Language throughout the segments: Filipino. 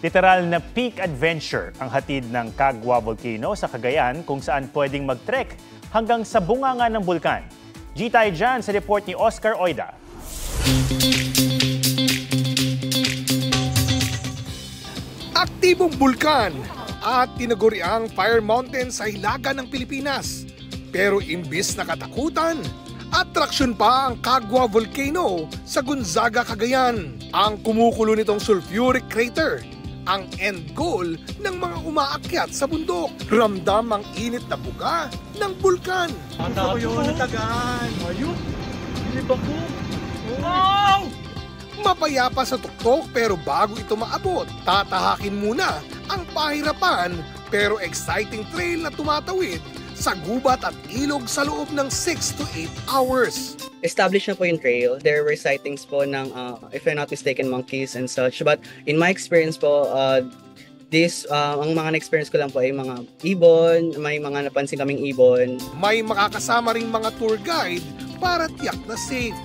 Literal na peak adventure ang hatid ng Kagwa Volcano sa Cagayan kung saan pwedeng mag-trek hanggang sa bunganga ng bulkan. G-tayo dyan sa report ni Oscar Oida. Aktibong bulkan at tinaguriang Fire Mountain sa hilaga ng Pilipinas. Pero imbis na katakutan, atraksyon pa ang Kagwa Volcano sa Gonzaga, Cagayan. Ang kumukulo nitong sulfuric crater, ang end goal ng mga umaakyat sa bundok. Ramdam ang init na buga ng bulkan. Gusto ko yun, natagaan. Ayun, bilib ako. Wow! Mapayapa sa tuktok pero bago ito maabot, tatahakin muna ang pahirapan pero exciting trail na tumatawid sa gubat at ilog sa loob ng 6 to 8 hours. Established na po yung trail. There were sightings po ng, if I'm not mistaken, monkeys and such. But in my experience po, ang mga na-experience ko lang po ay mga ibon, may mga napansin kaming ibon. May makakasama ring mga tour guide para tiyak na safe.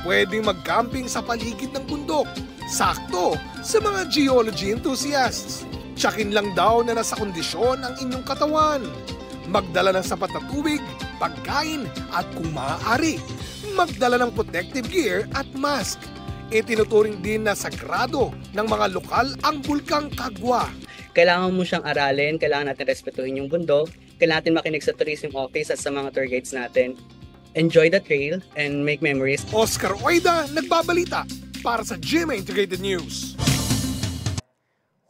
Pwedeng mag-camping sa paligid ng bundok. Sakto sa mga geology enthusiasts. Tsakin lang daw na nasa kondisyon ang inyong katawan. Magdala ng sapat na tubig, pagkain at kung maaari, magdala ng protective gear at mask. Itinuturing din na sagrado ng mga lokal ang Bulkang Kagwa. Kailangan mo siyang aralin, kailangan natin respetuhin yung bundok, kailangan natin makinig sa tourism office at sa mga tour guides natin. Enjoy the trail and make memories. Oscar Oida, nagbabalita para sa GMA Integrated News.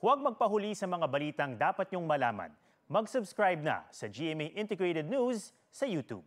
Huwag magpahuli sa mga balitang dapat niyong malaman. Mag-subscribe na sa GMA Integrated News sa YouTube.